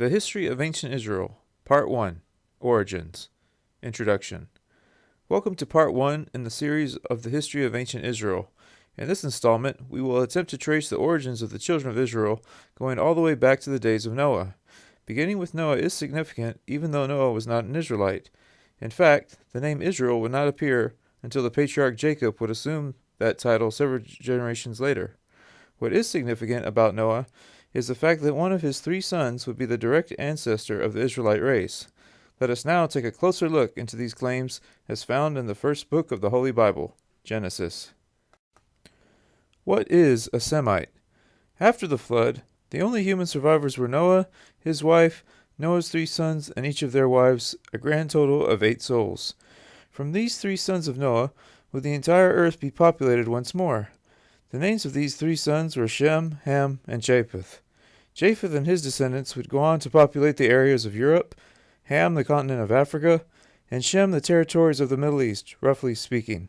The History of Ancient Israel, Part 1, Origins. Introduction. Welcome to Part 1 in the series of the History of Ancient Israel. In this installment, we will attempt to trace the origins of the children of Israel, going all the way back to the days of Noah. Beginning with Noah is significant, even though Noah was not an Israelite. In fact, the name Israel would not appear until the patriarch Jacob would assume that title several generations later. What is significant about Noah is the fact that one of his 3 sons would be the direct ancestor of the Israelite race. Let us now take a closer look into these claims as found in the first book of the Holy Bible, Genesis. What is a Semite? After the flood, the only human survivors were Noah, his wife, Noah's 3 sons, and each of their wives, a grand total of 8 souls. From these 3 sons of Noah would the entire earth be populated once more. The names of these 3 sons were Shem, Ham, and Japheth. Japheth and his descendants would go on to populate the areas of Europe, Ham the continent of Africa, and Shem the territories of the Middle East, roughly speaking.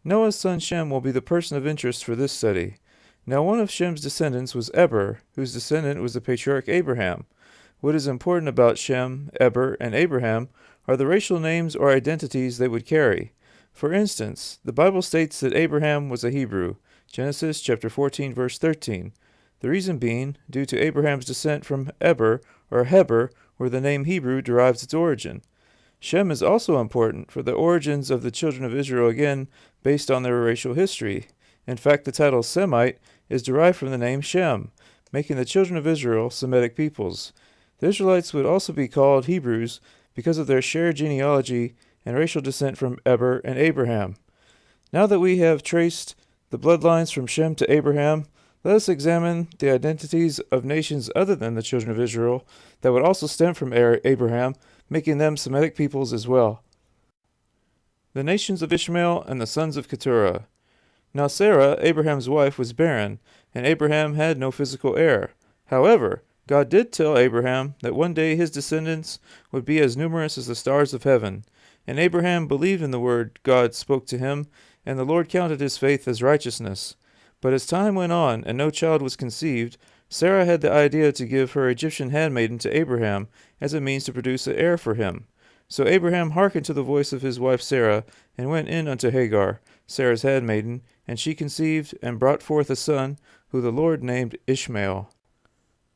Noah's son Shem will be the person of interest for this study. Now one of Shem's descendants was Eber, whose descendant was the patriarch Abraham. What is important about Shem, Eber, and Abraham are the racial names or identities they would carry. For instance, the Bible states that Abraham was a Hebrew, Genesis chapter 14, verse 13. The reason being, due to Abraham's descent from Eber, or Heber, where the name Hebrew derives its origin. Shem is also important for the origins of the children of Israel, again, based on their racial history. In fact, the title Semite is derived from the name Shem, making the children of Israel Semitic peoples. The Israelites would also be called Hebrews because of their shared genealogy and racial descent from Eber and Abraham. Now that we have traced the bloodlines from Shem to Abraham, let us examine the identities of nations other than the children of Israel that would also stem from Abraham, making them Semitic peoples as well. The nations of Ishmael and the sons of Keturah. Now Sarah, Abraham's wife, was barren, and Abraham had no physical heir. However, God did tell Abraham that one day his descendants would be as numerous as the stars of heaven. And Abraham believed in the word God spoke to him, and the Lord counted his faith as righteousness. But as time went on, and no child was conceived, Sarah had the idea to give her Egyptian handmaiden to Abraham as a means to produce an heir for him. So Abraham hearkened to the voice of his wife Sarah, and went in unto Hagar, Sarah's handmaiden, and she conceived, and brought forth a son, who the Lord named Ishmael.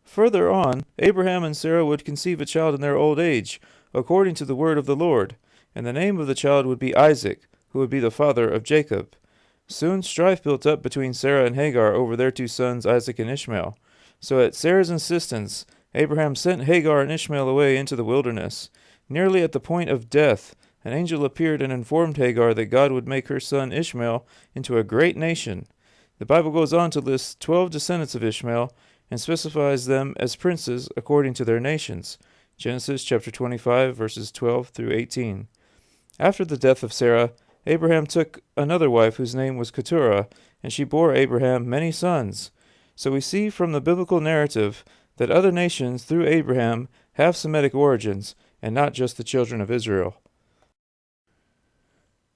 Further on, Abraham and Sarah would conceive a child in their old age, according to the word of the Lord, and the name of the child would be Isaac, who would be the father of Jacob. Soon strife built up between Sarah and Hagar over their 2 sons, Isaac and Ishmael. So at Sarah's insistence, Abraham sent Hagar and Ishmael away into the wilderness. Nearly at the point of death, an angel appeared and informed Hagar that God would make her son Ishmael into a great nation. The Bible goes on to list 12 descendants of Ishmael and specifies them as princes according to their nations. Genesis chapter 25, verses 12 through 18. After the death of Sarah, Abraham took another wife whose name was Keturah, and she bore Abraham many sons. So we see from the biblical narrative that other nations through Abraham have Semitic origins, and not just the children of Israel.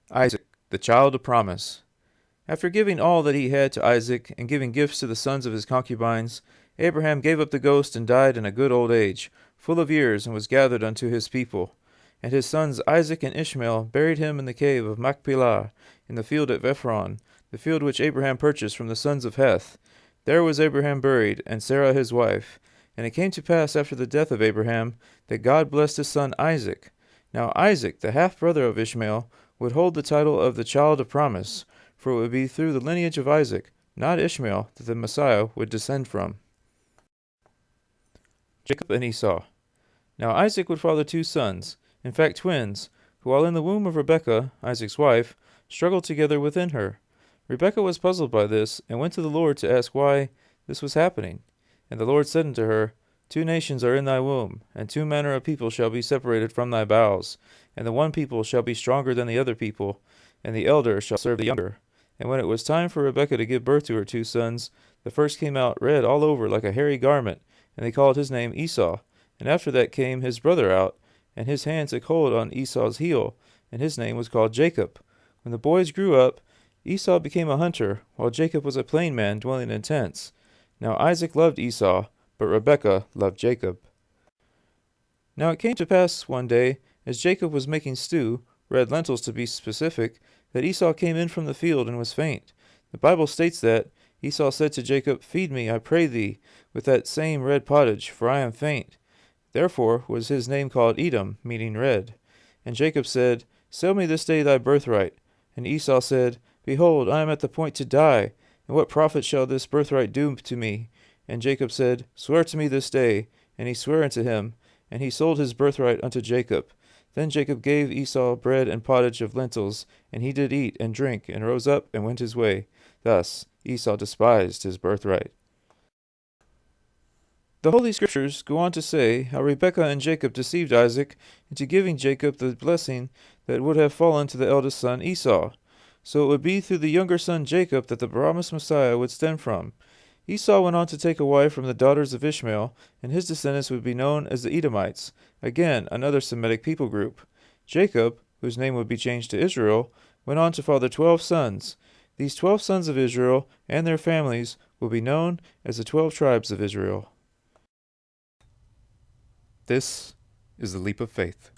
Isaac, the child of promise. After giving all that he had to Isaac, and giving gifts to the sons of his concubines, Abraham gave up the ghost and died in a good old age, full of years, and was gathered unto his people. And his sons Isaac and Ishmael buried him in the cave of Machpelah, in the field at Ephron, the field which Abraham purchased from the sons of Heth. There was Abraham buried, and Sarah his wife. And it came to pass after the death of Abraham, that God blessed his son Isaac. Now Isaac, the half-brother of Ishmael, would hold the title of the child of promise, for it would be through the lineage of Isaac, not Ishmael, that the Messiah would descend from. Jacob and Esau. Now Isaac would father 2 sons, in fact twins, who while in the womb of Rebekah, Isaac's wife, struggled together within her. Rebekah was puzzled by this, and went to the Lord to ask why this was happening. And the Lord said unto her, 2 nations are in thy womb, and 2 manner of people shall be separated from thy bowels, and the one people shall be stronger than the other people, and the elder shall serve the younger. And when it was time for Rebekah to give birth to her 2 sons, the first came out red all over like a hairy garment, and they called his name Esau. And after that came his brother out, and his hand took hold on Esau's heel, and his name was called Jacob. When the boys grew up, Esau became a hunter, while Jacob was a plain man dwelling in tents. Now Isaac loved Esau, but Rebekah loved Jacob. Now it came to pass one day, as Jacob was making stew, red lentils to be specific, that Esau came in from the field and was faint. The Bible states that Esau said to Jacob, "Feed me, I pray thee, with that same red pottage, for I am faint." Therefore was his name called Edom, meaning red. And Jacob said, "Sell me this day thy birthright." And Esau said, "Behold, I am at the point to die, and what profit shall this birthright do to me?" And Jacob said, "Swear to me this day." And he sware unto him, and he sold his birthright unto Jacob. Then Jacob gave Esau bread and pottage of lentils, and he did eat and drink, and rose up and went his way. Thus Esau despised his birthright. The Holy Scriptures go on to say how Rebekah and Jacob deceived Isaac into giving Jacob the blessing that would have fallen to the eldest son Esau. So it would be through the younger son Jacob that the promised Messiah would stem from. Esau went on to take a wife from the daughters of Ishmael, and his descendants would be known as the Edomites, again another Semitic people group. Jacob, whose name would be changed to Israel, went on to father 12 sons. These 12 sons of Israel and their families will be known as the 12 tribes of Israel. This is the leap of faith.